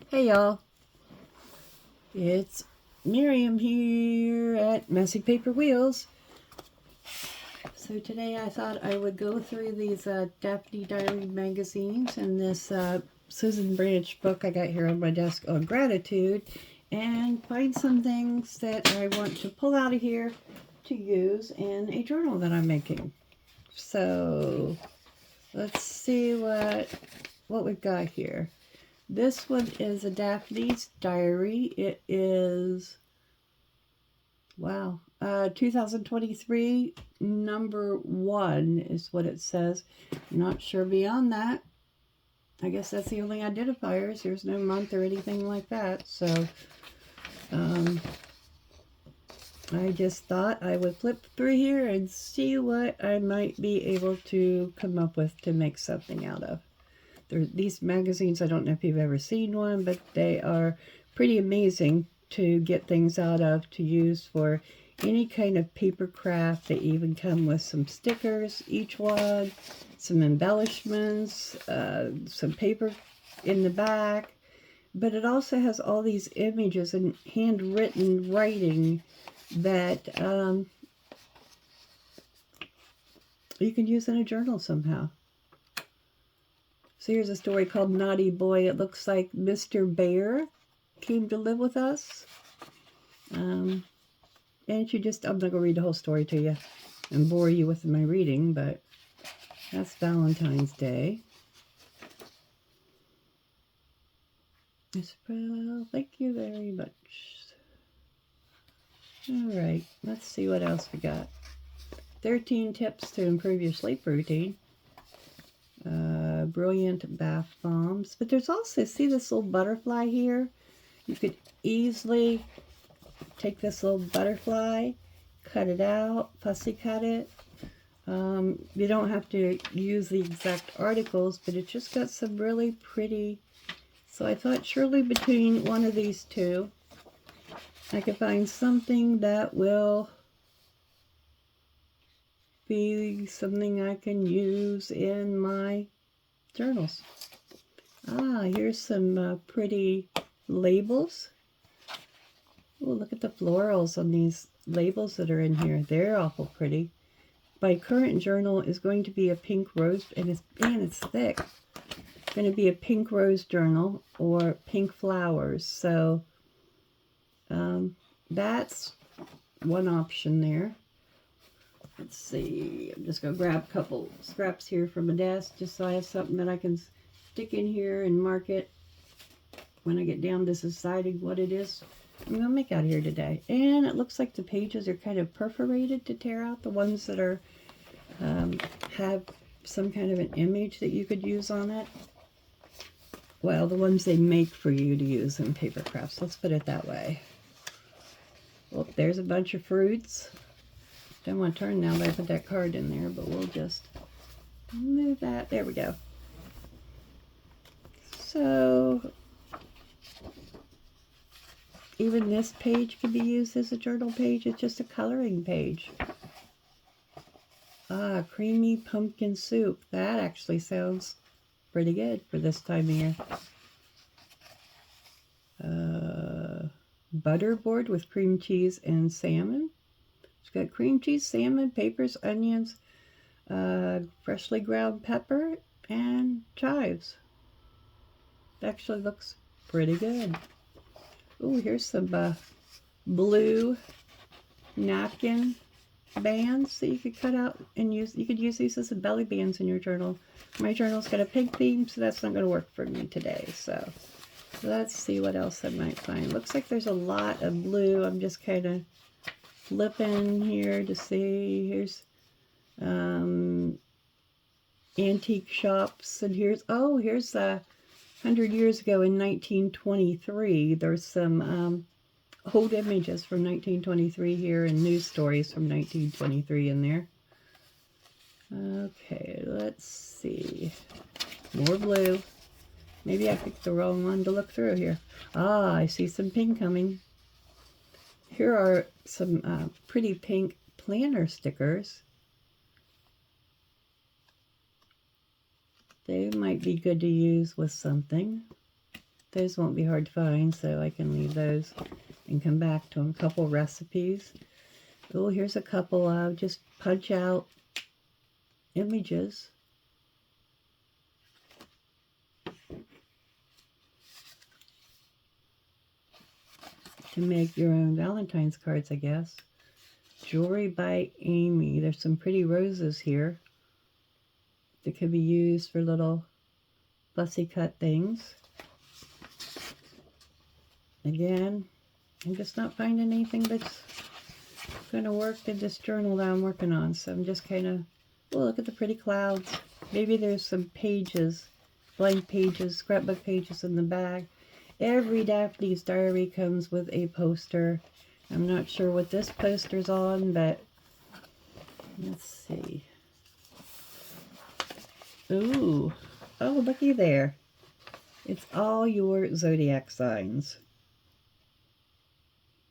Hey y'all, it's Miriam here at Messy Paper Wheels. So today I thought I would go through these Daphne Diary magazines and this Susan Branch book I got here on my desk on gratitude and find some things that I want to pull out of here to use in a journal that I'm making. So let's see what we've got here. This one is a Daphne's Diary. It is, wow, 2023, number 1 is what it says. Not sure beyond that. I guess that's the only identifiers. There's no month or anything like that. So, I just thought I would flip through here and see what I might be able to come up with to make something out of. These magazines, I don't know if you've ever seen one, but they are pretty amazing to get things out of, to use for any kind of paper craft. They even come with some stickers, each one, some embellishments, some paper in the back. But it also has all these images and handwritten writing that you can use in a journal somehow. So here's a story called Naughty Boy. It looks like Mr. Bear came to live with us. And I'm not going to read the whole story to you and bore you with my reading, but that's Valentine's Day. Well, thank you very much. All right, let's see what else we got. 13 tips to improve your sleep routine. Brilliant bath bombs. But there's also, see this little butterfly here? You could easily take this little butterfly, cut it out, fussy cut it. You don't have to use the exact articles, but it just got some really pretty. So I thought surely between one of these two, I could find something that will be something I can use in my journals. Here's some pretty labels. Oh, look at the florals on these labels that are in here. They're awful pretty. My current journal is going to be a pink rose, and it's thick. It's going to be a pink rose journal or pink flowers. So that's one option there. Let's see. I'm just going to grab a couple scraps here from my desk just so I have something that I can stick in here and mark it when I get down to deciding what it is I'm going to make out here today. And it looks like the pages are kind of perforated to tear out. The ones that are have some kind of an image that you could use on it. Well, the ones they make for you to use in paper crafts. Let's put it that way. Well, there's a bunch of fruits. Don't want to turn now that I put that card in there, but we'll just move that. There we go. So even this page could be used as a journal page. It's just a coloring page. Creamy pumpkin soup. That actually sounds pretty good for this time of year. Butter board with cream cheese and salmon. It's got cream cheese, salmon, papers, onions, freshly ground pepper, and chives. It actually looks pretty good. Oh, here's some blue napkin bands that you could cut out and use. You could use these as belly bands in your journal. My journal's got a pink theme, so that's not going to work for me today. So let's see what else I might find. Looks like there's a lot of blue. I'm just kind of flipping here to see. Here's antique shops, and here's 100 years ago in 1923. There's some old images from 1923 here and news stories from 1923 in there. Okay, let's see. More blue. Maybe I picked the wrong one to look through here. I see some pink coming. Here are some pretty pink planner stickers. They might be good to use with something. Those won't be hard to find, so I can leave those and come back to them. A couple recipes. Oh, here's a couple of just punch out images. To make your own Valentine's cards, I guess. Jewelry by Amy. There's some pretty roses here that could be used for little fussy cut things. Again, I'm just not finding anything that's going to work in this journal that I'm working on. So I'm just kind of, oh, look at the pretty clouds. Maybe there's some pages, blank pages, scrapbook pages in the bag. Every Daphne's Diary comes with a poster. I'm not sure what this poster's on, but let's see. Ooh, oh, looky there. It's all your zodiac signs.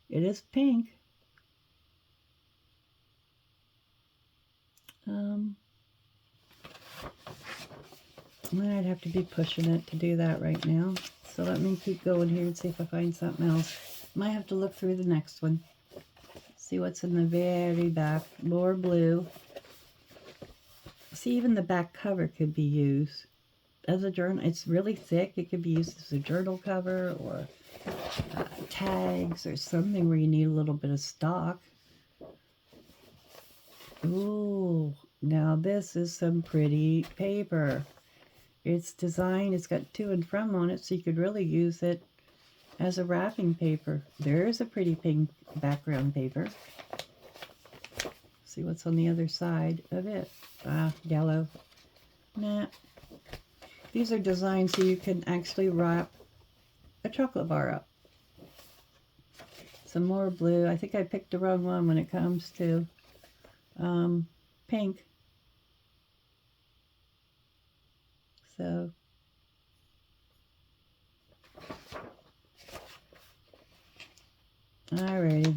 It is pink. I'd have to be pushing it to do that right now. So let me keep going here and see if I find something else. Might have to look through the next one. See what's in the very back. More blue. See, even the back cover could be used as a journal. It's really thick. It could be used as a journal cover or tags or something where you need a little bit of stock. Ooh, now this is some pretty paper. It's designed, it's got to and from on it, so you could really use it as a wrapping paper. There's a pretty pink background paper. See what's on the other side of it. Ah, yellow. Nah. These are designed so you can actually wrap a chocolate bar up. Some more blue. I think I picked the wrong one when it comes to pink. So alrighty.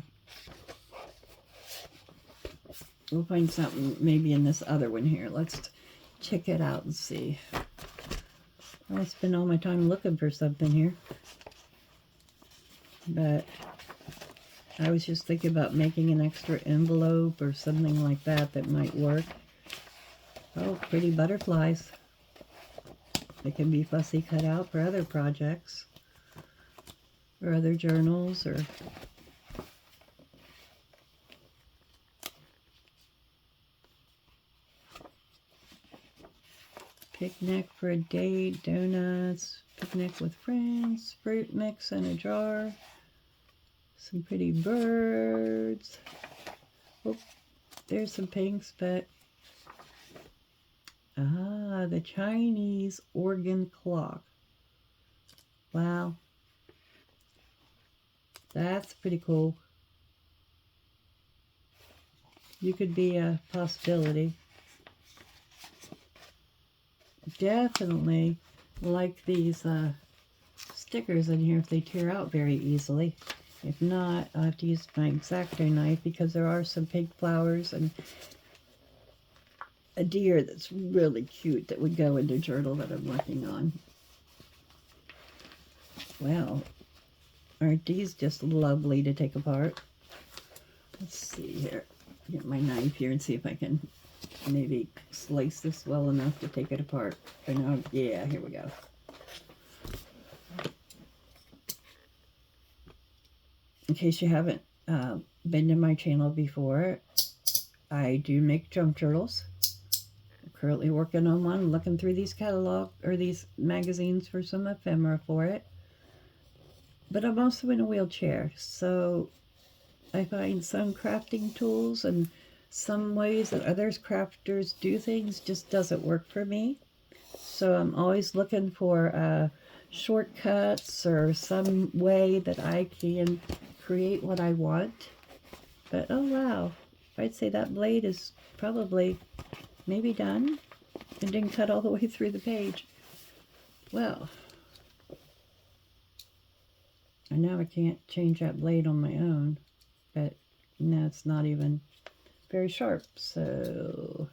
We'll find something maybe in this other one here. Let's check it out and see. I spend all my time looking for something here. But I was just thinking about making an extra envelope or something like that that might work. Oh, pretty butterflies. They can be fussy cut out for other projects or other journals or picnic for a date, donuts, picnic with friends, fruit mix in a jar, some pretty birds. Oh, there's some pinks, but the Chinese organ clock. Wow. That's pretty cool. You could be a possibility. Definitely like these stickers in here if they tear out very easily. If not, I'll have to use my X-Acto knife because there are some pink flowers and a deer that's really cute that would go in the journal that I'm working on. Well, aren't these just lovely to take apart? Let's see here. Get my knife here and see if I can maybe slice this well enough to take it apart. I know, yeah, here we go. In case you haven't been to my channel before, I do make junk journals. I'm currently working on one, looking through these catalog or these magazines for some ephemera for it. But I'm also in a wheelchair, so I find some crafting tools and some ways that others crafters do things just doesn't work for me. So I'm always looking for shortcuts or some way that I can create what I want. But oh wow, I'd say that blade is probably maybe done and didn't cut all the way through the page. Well, and now I can't change that blade on my own, but now it's not even very sharp, so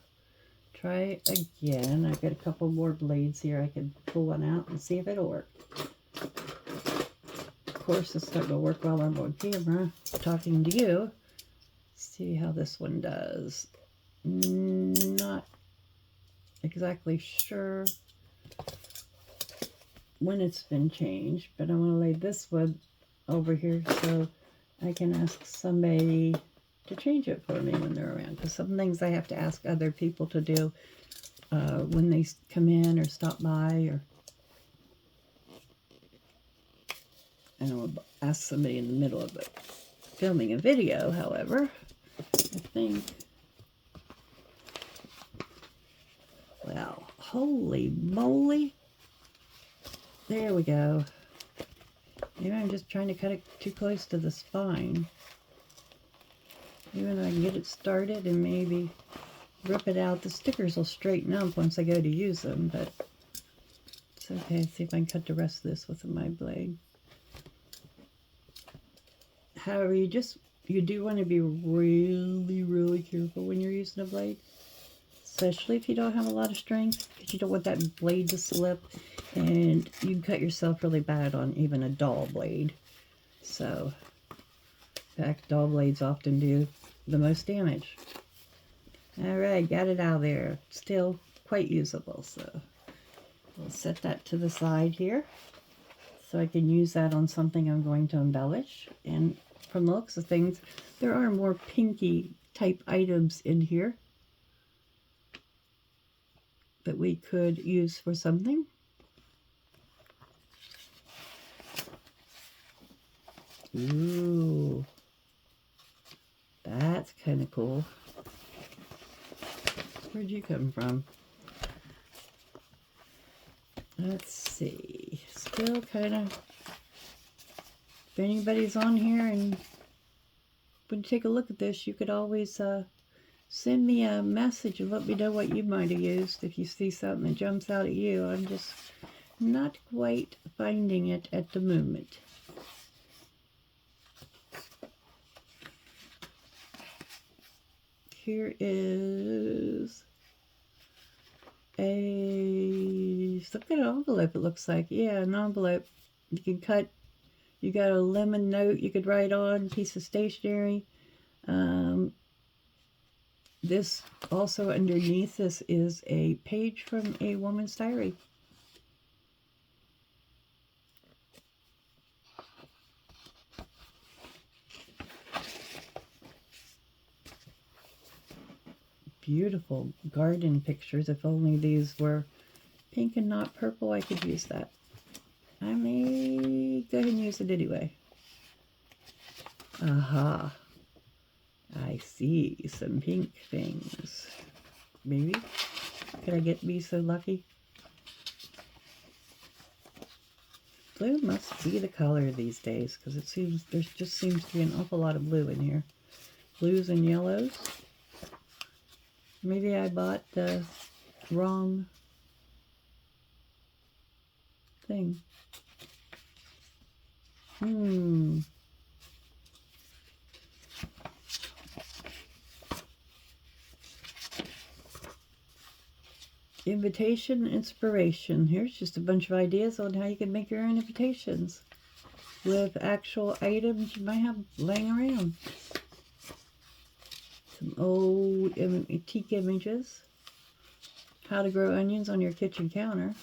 try again. I've got a couple more blades here. I can pull one out and see if it'll work. course, it's not going to work while I'm on camera talking to you. See how this one does. Not exactly sure when it's been changed, but I want to lay this one over here so I can ask somebody to change it for me when they're around. Because some things I have to ask other people to do when they come in or stop by, or I don't want to ask somebody in the middle of it. Filming a video, however, I think, well, holy moly, there we go. Maybe I'm just trying to cut it too close to the spine. Even though I can get it started and maybe rip it out. The stickers will straighten up once I go to use them, but it's okay. Let's see if I can cut the rest of this with my blade. However, you do want to be really, really careful when you're using a blade, especially if you don't have a lot of strength, because you don't want that blade to slip, and you can cut yourself really bad on even a dull blade. So, in fact, dull blades often do the most damage. Alright, got it out of there. Still quite usable, so we'll set that to the side here so I can use that on something I'm going to embellish. And from the looks of things, there are more pinky type items in here that we could use for something. Ooh, that's kind of cool. Where'd you come from? Let's see. Still kind of, if anybody's on here and would take a look at this, you could always send me a message and let me know what you might have used if you see something that jumps out at you. I'm just not quite finding it at the moment. Here is some kind of envelope, it looks like. Yeah, an envelope. You can cut, you got a lemon note you could write on, piece of stationery. This also underneath this is a page from a woman's diary. Beautiful garden pictures. If only these were pink and not purple, I could use that. I may go ahead and use it anyway. Aha. I see some pink things. Maybe? Could I be so lucky? Blue must be the color these days, because it seems there just seems to be an awful lot of blue in here. Blues and yellows. Maybe I bought the wrong thing. Invitation inspiration. Here's just a bunch of ideas on how you can make your own invitations with actual items you might have laying around. Some old antique images. How to grow onions on your kitchen counter.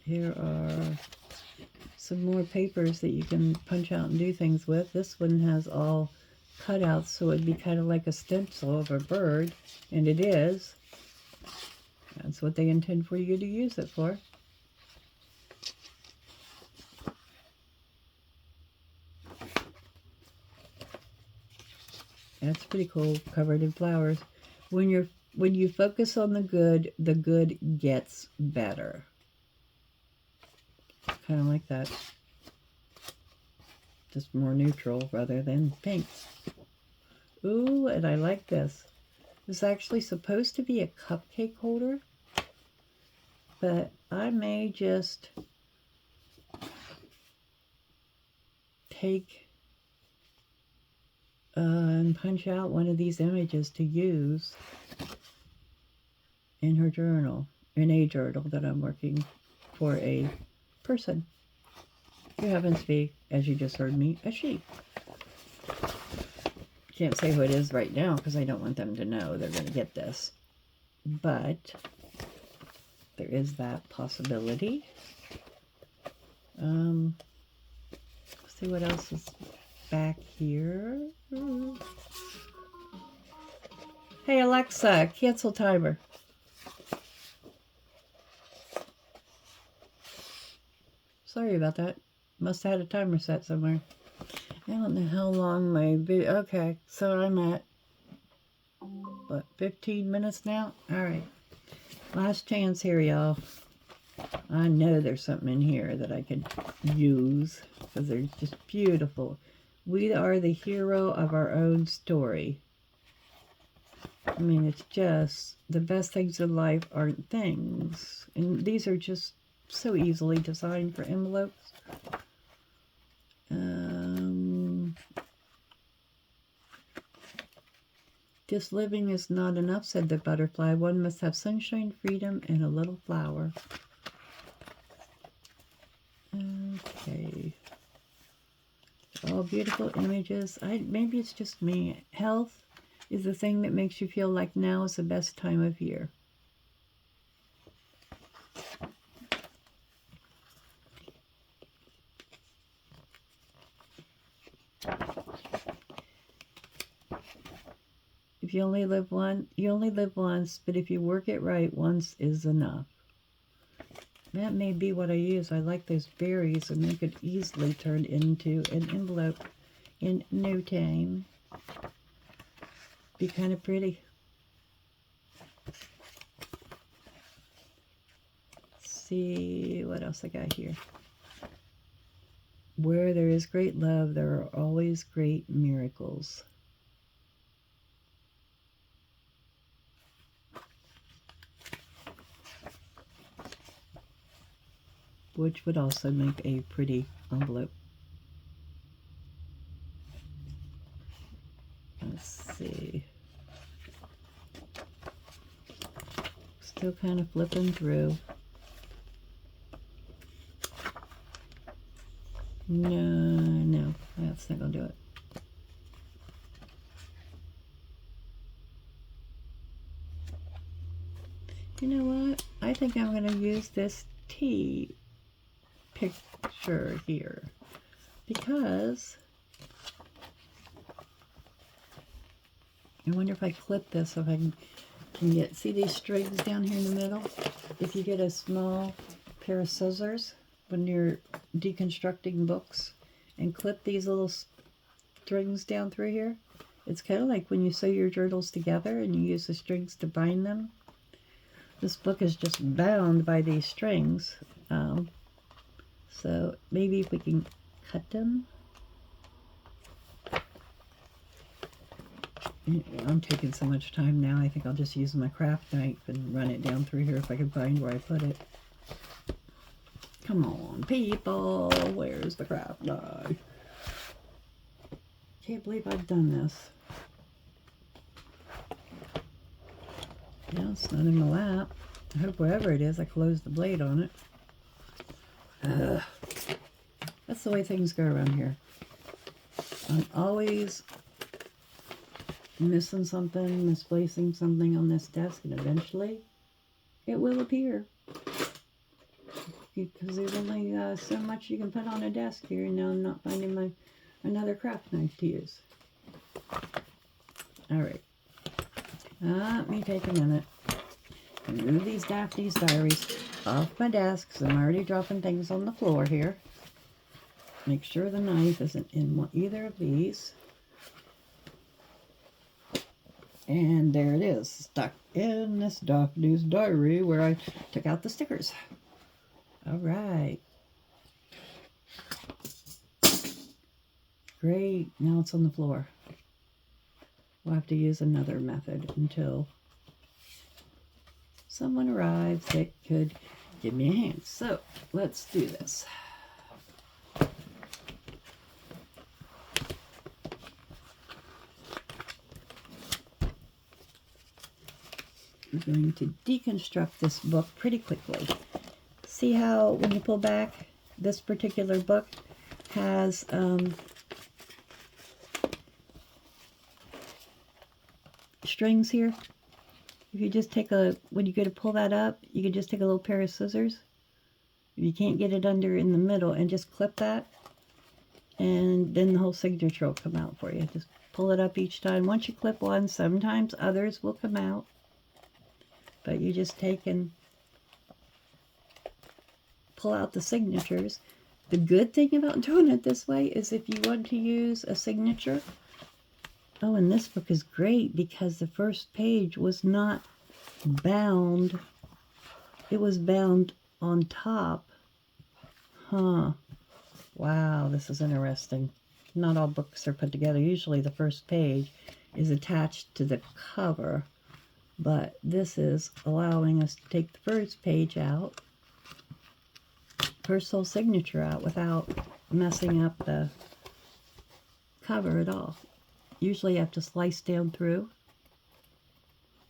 Here are some more papers that you can punch out and do things with. This one has all cutouts, so it'd be kind of like a stencil of a bird, and it is. That's what they intend for you to use it for. That's pretty cool, covered in flowers. When you focus on the good gets better. Kind of like that. Just more neutral rather than pink. Ooh, and I like this. It's actually supposed to be a cupcake holder, but I may just take and punch out one of these images to use in her journal, in a journal that I'm working for a person who happens to be, as you just heard me, a she. Can't say who it is right now because I don't want them to know they're going to get this. But there is that possibility. Let's see what else is back here. Hey Alexa, cancel timer. Sorry about that. Must have had a timer set somewhere. I don't know how long my video... Okay, so I'm at, what, 15 minutes now? Alright. Last chance here, y'all. I know there's something in here that I could use because they're just beautiful. We are the hero of our own story. I mean, it's just the best things in life aren't things. And these are just so easily designed for envelopes. Just living is not enough, said the butterfly. One must have sunshine, freedom, and a little flower. Okay. All beautiful images. Maybe it's just me. Health is the thing that makes you feel like now is the best time of year. If you only live once, but if you work it right, once is enough. That may be what I use. I like those berries, and they could easily turn into an envelope in no time. Be kind of pretty. Let's see what else I got here. Where there is great love, there are always great miracles. Which would also make a pretty envelope. Let's see. Still kind of flipping through. No, that's not going to do it. You know what? I think I'm going to use this tea picture here because I wonder if I clip this, if I can get, see these strings down here in the middle? If you get a small pair of scissors when you're deconstructing books and clip these little strings down through here, it's kind of like when you sew your journals together and you use the strings to bind them. This book is just bound by these strings. So maybe if we can cut them. I'm taking so much time now, I think I'll just use my craft knife and run it down through here if I can find where I put it. Come on, people, where's the craft knife? Can't believe I've done this. Yeah, it's not in my lap. I hope wherever it is, I closed the blade on it. Ugh. That's the way things go around here. I'm always missing something, misplacing something on this desk, and eventually it will appear. Because there's only so much you can put on a desk here, and now I'm not finding another craft knife to use. Alright. Let me take a minute and move these Daphne's Diaries off my desk, because I'm already dropping things on the floor here. Make sure the knife isn't in either of these. And there it is, stuck in this Daphne's Diary where I took out the stickers. Alright. Great, now it's on the floor. We'll have to use another method until someone arrives that could give me a hand. So, let's do this. I'm going to deconstruct this book pretty quickly. See how when you pull back, this particular book has strings here. If you just take when you go to pull that up, you can just take a little pair of scissors. If you can't get it under in the middle, and just clip that, and then the whole signature will come out for you. Just pull it up each time. Once you clip one, sometimes others will come out, but you just take and pull out the signatures. The good thing about doing it this way is if you want to use a signature, oh, and this book is great because the first page was not bound. It was bound on top. Huh. Wow, this is interesting. Not all books are put together. Usually the first page is attached to the cover, but this is allowing us to take the first page out, first whole signature out, without messing up the cover at all. Usually you have to slice down through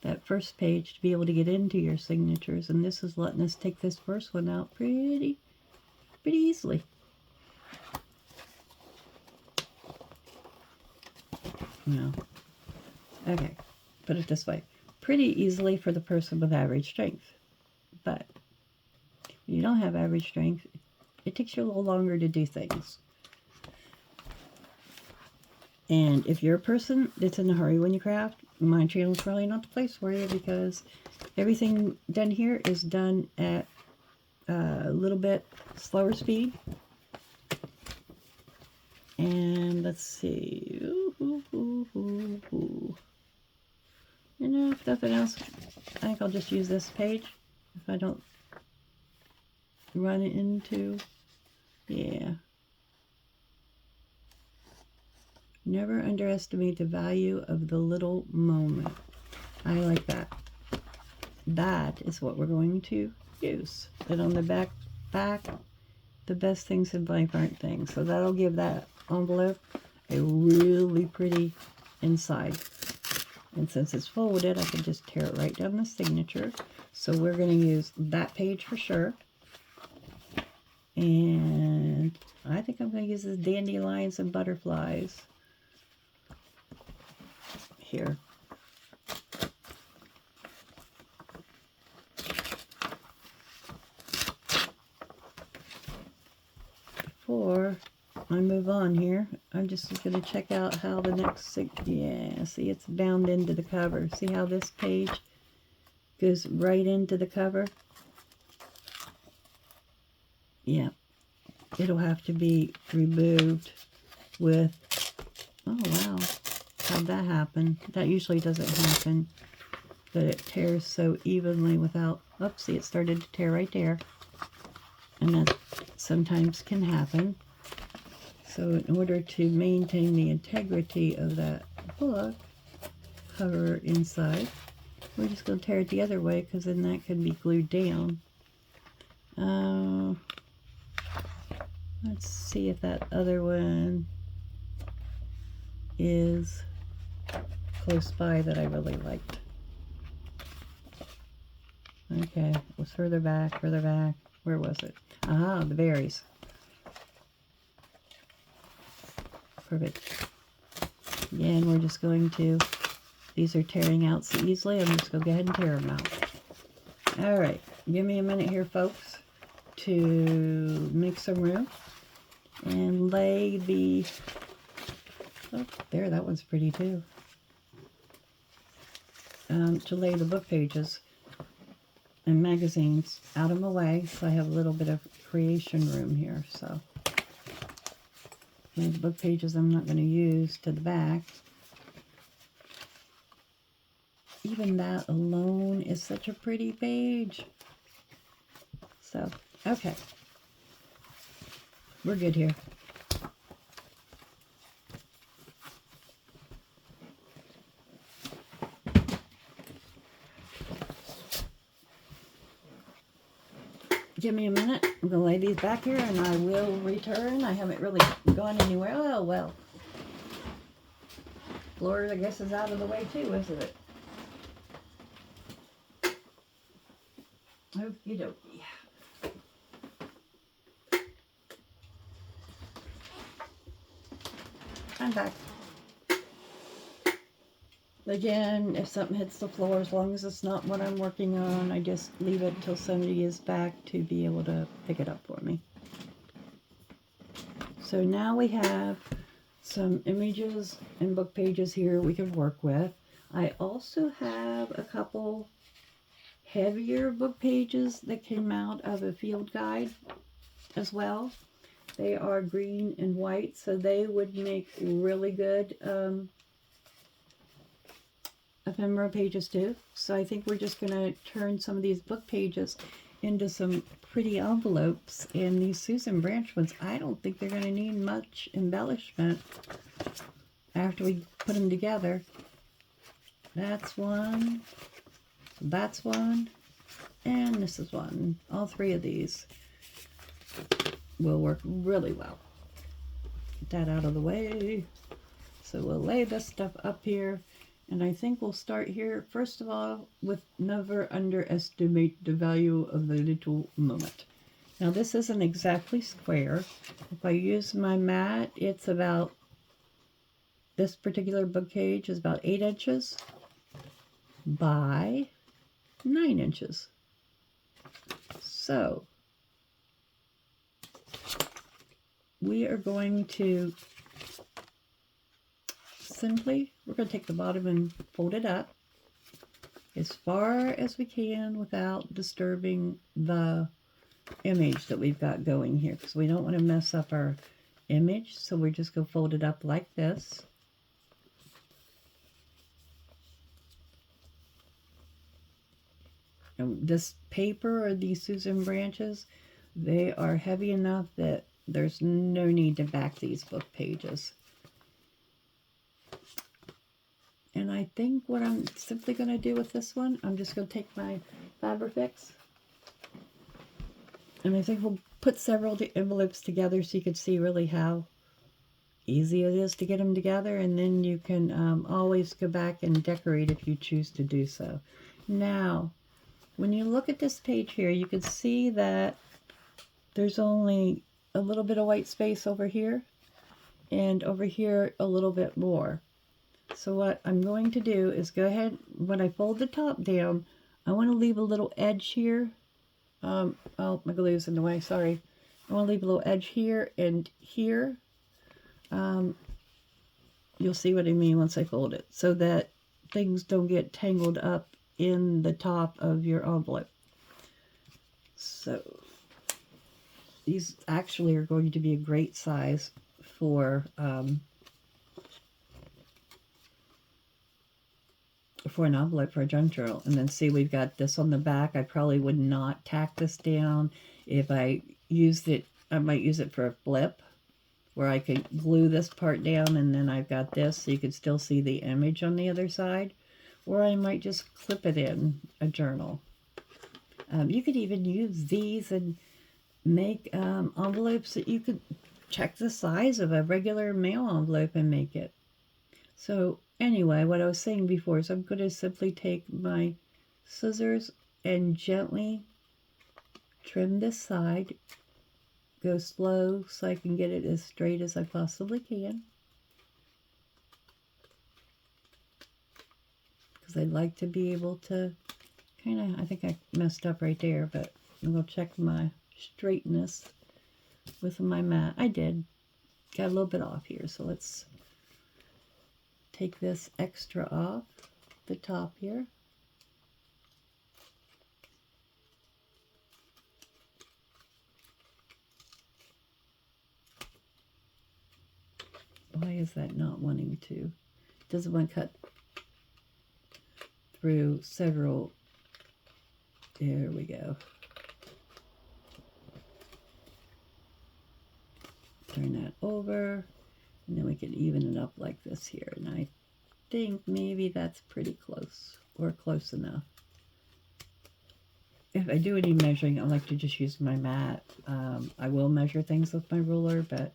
that first page to be able to get into your signatures, and this is letting us take this first one out pretty easily. No. Okay, put it this way. Pretty easily for the person with average strength. But if you don't have average strength, it takes you a little longer to do things. And if you're a person that's in a hurry when you craft, my channel is probably not the place for you, because everything done here is done at a little bit slower speed. And let's see. You know, if nothing else, I think I'll just use this page if I don't run into, yeah. Never underestimate the value of the little moment. I like that. That is what we're going to use. And on the back, the best things in life aren't things. So that'll give that envelope a really pretty inside. And since it's folded, I can just tear it right down the signature. So we're going to use that page for sure. And I think I'm going to use this Dandelions and Butterflies here. Before I move on here, I'm just going to check out how the next, yeah, see, it's bound into the cover. See how this page goes right into the cover? Yeah, it'll have to be removed with, oh wow, how'd that happen? That usually doesn't happen, but it tears so evenly without, oopsie, it started to tear right there. And that sometimes can happen. So in order to maintain the integrity of that book cover inside, we're just going to tear it the other way, because then that can be glued down. Let's see if that other one is close by that I really liked. Okay, it was further back. Where was it? Ah, the berries. Perfect. Again, we're just going to, these are tearing out so easily, I'm just going to go ahead and tear them out. Alright, give me a minute here, folks, to make some room and lay the, oh, there, that one's pretty too. To lay the book pages and magazines out of my way, so I have a little bit of creation room here. So the book pages I'm not going to use to the back. Even that alone is such a pretty page. So, okay. We're good here. Give me a minute. I'm going to lay these back here and I will return. I haven't really gone anywhere. Oh, well. Floor, I guess, is out of the way too, isn't it? Okie dokie. I'm back. Again, if something hits the floor, as long as it's not what I'm working on, I just leave it until somebody is back to be able to pick it up for me. So now we have some images and book pages here we can work with. I also have a couple heavier book pages that came out of a field guide as well. They are green and white, so they would make really good ephemera pages too. So I think we're just going to turn some of these book pages into some pretty envelopes. And these Susan Branch ones, I don't think they're going to need much embellishment after we put them together. That's one, that's one, and this is one. All three of these will work really well. Get that out of the way. So we'll lay this stuff up here. And I think we'll start here, first of all, with never underestimate the value of the little moment. Now this isn't exactly square. If I use my mat, it's about, this particular book page is about 8 inches by 9 inches. So we are going to we're going to take the bottom and fold it up as far as we can without disturbing the image that we've got going here, because we don't want to mess up our image. So we're just going to fold it up like this. And this paper, or these Susan Branches, they are heavy enough that there's no need to back these book pages. And I think what I'm simply going to do with this one, I'm just going to take my Fabrifix, and I think we'll put several envelopes together so you can see really how easy it is to get them together, and then you can always go back and decorate if you choose to do so. Now, when you look at this page here, you can see that there's only a little bit of white space over here, and over here a little bit more. So what I'm going to do is go ahead, when I fold the top down, I want to leave a little edge here. Oh, my glue's in the way, sorry. I want to leave a little edge here and here. You'll see what I mean once I fold it, so that things don't get tangled up in the top of your envelope. So these actually are going to be a great size for an envelope for a junk journal. And then see, we've got this on the back. I probably would not tack this down. If I used it, I might use it for a flip, where I could glue this part down, and then I've got this so you can still see the image on the other side. Or I might just clip it in a journal. You could even use these and make envelopes that you could check the size of a regular mail envelope and make it. So anyway, what I was saying before is I'm going to simply take my scissors and gently trim this side. Go slow so I can get it as straight as I possibly can, because I'd like to be able to kind of, I think I messed up right there, but I'm going to check my straightness with my mat. I did. Got a little bit off here, so let's take this extra off the top here. Why is that not wanting to? Doesn't want to cut through several. There we go. Turn that over, and then we can even it up like this here. And I think maybe that's pretty close, or close enough. If I do any measuring, I like to just use my mat. I will measure things with my ruler, but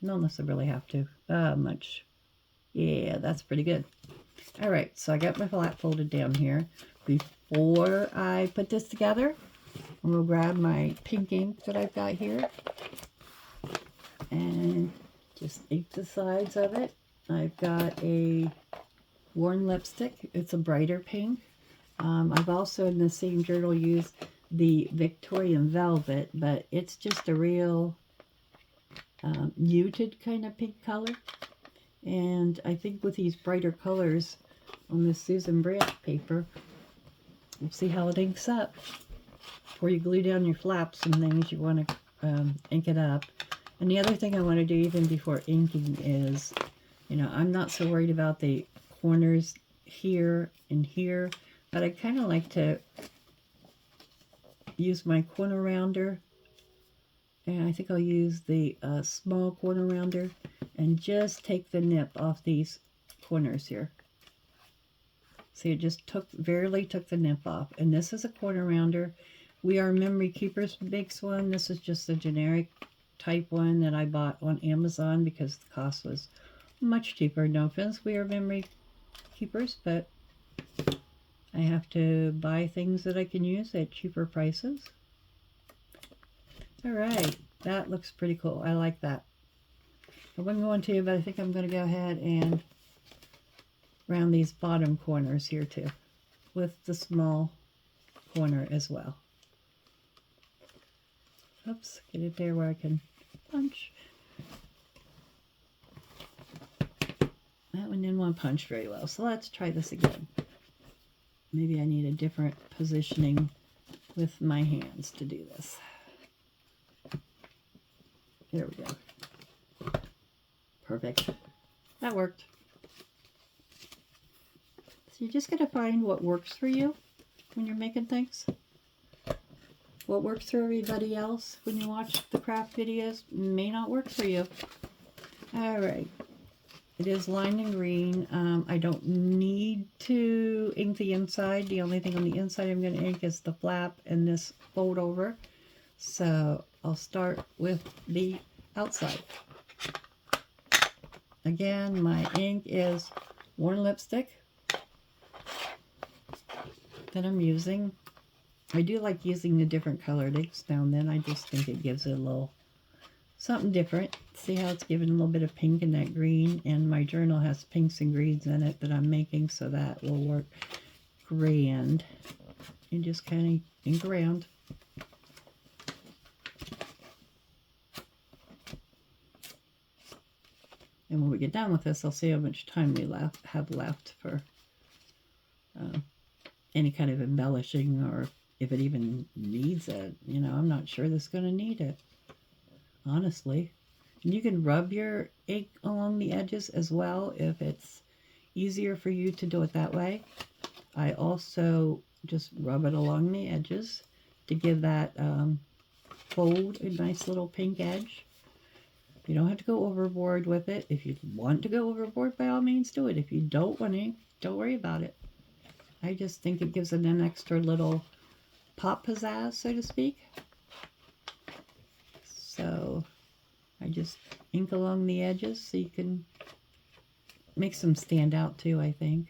not unless I really have to. Much. Yeah, that's pretty good. All right, so I got my flat folded down here. Before I put this together, I'm going to grab my pink ink that I've got here and just ink the sides of it. I've got a Worn lipstick. It's a brighter pink. I've also in the same journal used the Victorian Velvet, but it's just a real muted kind of pink color. And I think with these brighter colors on this Susan Branch paper, we'll see how it inks up. Before you glue down your flaps and things, you want to ink it up. And the other thing I want to do even before inking is, I'm not so worried about the corners here and here, but I kind of like to use my corner rounder, and I think I'll use the small corner rounder and just take the nip off these corners here. See, it just barely took the nip off. And this is a corner rounder. We Are Memory Keepers makes one. This is just a generic type one that I bought on Amazon because the cost was much cheaper. No offense, We Are Memory Keepers, but I have to buy things that I can use at cheaper prices. All right, that looks pretty cool. I like that. I wasn't going to, but I think I'm going to go ahead and round these bottom corners here too, with the small corner as well. Oops, get it there where I can punch. That one didn't want to punch very well, so let's try this again. Maybe I need a different positioning with my hands to do this. There we go. Perfect. That worked. So you're just going to find what works for you when you're making things. What works for everybody else when you watch the craft videos may not work for you. All right. It is lined in green. I don't need to ink the inside. The only thing on the inside I'm going to ink is the flap and this fold over. So I'll start with the outside. Again, my ink is Worn lipstick that I'm using. I do like using the different colored inks now and then. I just think it gives it a little something different. See how it's giving a little bit of pink in that green, and my journal has pinks and greens in it that I'm making, so that will work grand. And just kind of ink around. And when we get done with this, I'll see how much time we have left for any kind of embellishing, or if it even needs it. I'm not sure this is going to need it, honestly. And you can rub your ink along the edges as well if it's easier for you to do it that way. I also just rub it along the edges to give that fold a nice little pink edge. You don't have to go overboard with it. If you want to go overboard, by all means do it. If you don't want to, don't worry about it. I just think it gives it an extra little pop pizzazz, so to speak. So I just ink along the edges so you can make them stand out too, I think.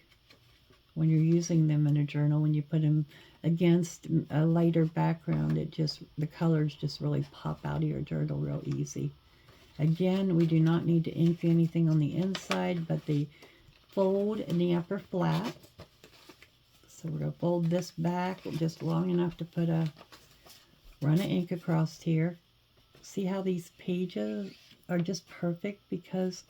When you're using them in a journal, when you put them against a lighter background, the colors just really pop out of your journal real easy. Again, we do not need to ink anything on the inside but the fold and the upper flap. So we're going to fold this back just long enough to put a run of ink across here. See how these pages are just perfect because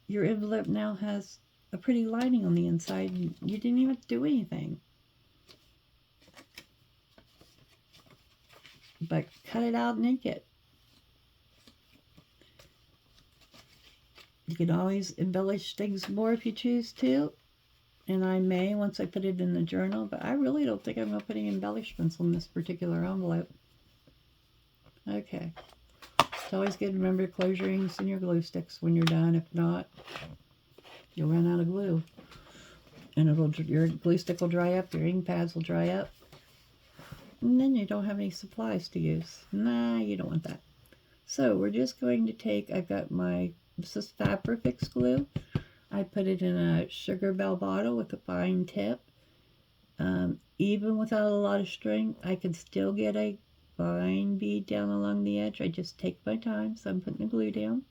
your envelope now has a pretty lining on the inside. You didn't even do anything but cut it out and ink it. You can always embellish things more if you choose to, and I may once I put it in the journal, but I really don't think I'm going to put any embellishments on this particular envelope. Okay. It's always good to remember to close your inks and your glue sticks when you're done. If not, you'll run out of glue. And your glue stick will dry up, your ink pads will dry up, and then you don't have any supplies to use. Nah, you don't want that. So we're just going to take, this is Fabrifix glue. I put it in a Sugar Bell bottle with a fine tip. Even without a lot of string, I can still get a fine bead down along the edge. I just take my time, so I'm putting the glue down.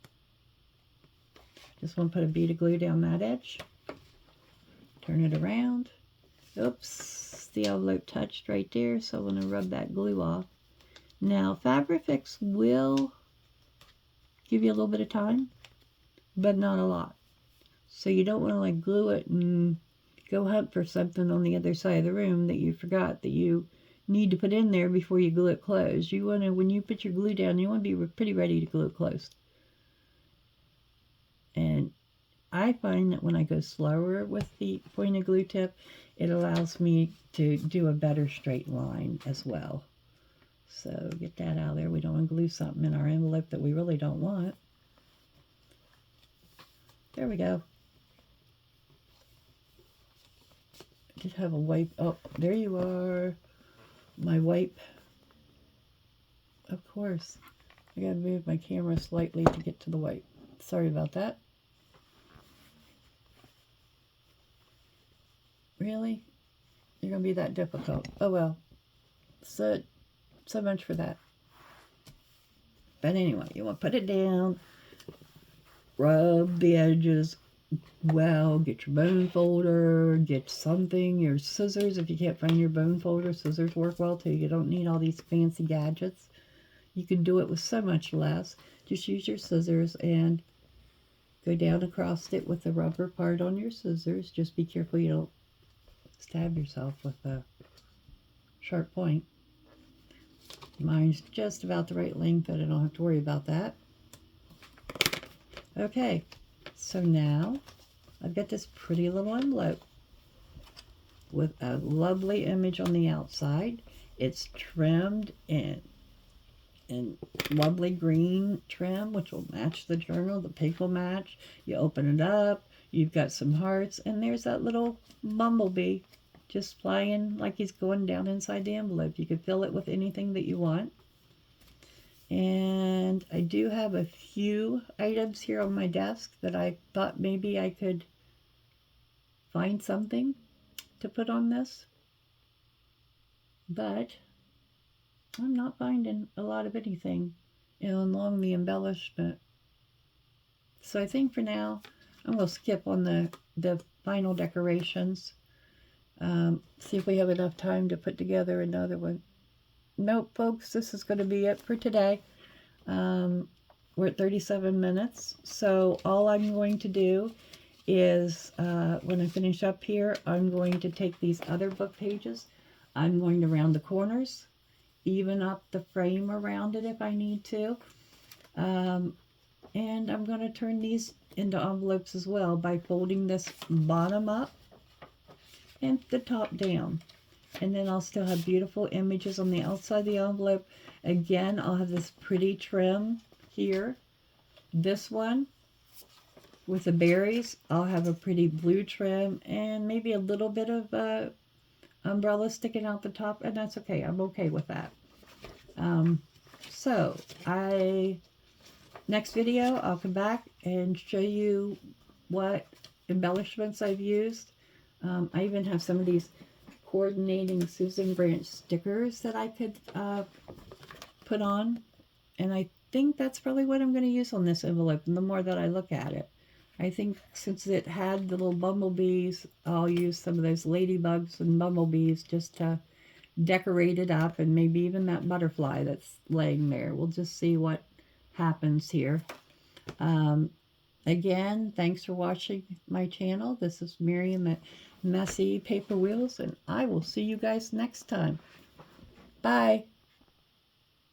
Just want to put a bead of glue down that edge. Turn it around. Oops, the envelope touched right there, so I'm going to rub that glue off. Now, Fabrifix will give you a little bit of time, but not a lot. So you don't want to like glue it and go hunt for something on the other side of the room that you forgot that you need to put in there before you glue it closed. You want to, when you put your glue down, you want to be pretty ready to glue it closed. And I find that when I go slower with the pointed glue tip, it allows me to do a better straight line as well. So get that out of there. We don't want to glue something in our envelope that we really don't want. There we go. I did have a wipe. Oh, there you are. My wipe. Of course. I gotta move my camera slightly to get to the wipe. Sorry about that. Really? You're gonna be that difficult. Oh well. So much for that. But anyway, you want to put it down, rub the edges well, get your bone folder, get something, your scissors. If you can't find your bone folder, scissors work well too. You don't need all these fancy gadgets. You can do it with so much less. Just use your scissors and go down across it with the rubber part on your scissors. Just be careful you don't stab yourself with a sharp point. Mine's just about the right length, but I don't have to worry about that. Okay, so now I've got this pretty little envelope with a lovely image on the outside. It's trimmed in lovely green trim, which will match the journal. The pink will match. You open it up, you've got some hearts, and there's that little bumblebee just flying like he's going down inside the envelope. You could fill it with anything that you want. And I do have a few items here on my desk that I thought maybe I could find something to put on this. But I'm not finding a lot of anything along the embellishment. So I think for now, I'm going to skip on the final decorations. See if we have enough time to put together another one. Nope, folks, this is going to be it for today. We're at 37 minutes. So all I'm going to do is, when I finish up here, I'm going to take these other book pages. I'm going to round the corners, even up the frame around it if I need to. And I'm going to turn these into envelopes as well by folding this bottom up and the top down. And then I'll still have beautiful images on the outside of the envelope. Again, I'll have this pretty trim here. This one with the berries, I'll have a pretty blue trim and maybe a little bit of umbrella sticking out the top, and that's okay. I'm okay with that. So next video, I'll come back and show you what embellishments I've used. I even have some of these coordinating Susan Branch stickers that I could put on, and I think that's probably what I'm going to use on this envelope. And the more that I look at it, I think since it had the little bumblebees, I'll use some of those ladybugs and bumblebees just to decorate it up, and maybe even that butterfly that's laying there. We'll just see what happens here. Again, thanks for watching my channel. This is Miriam at Messy Paper Wheels, and I will see you guys next time. Bye.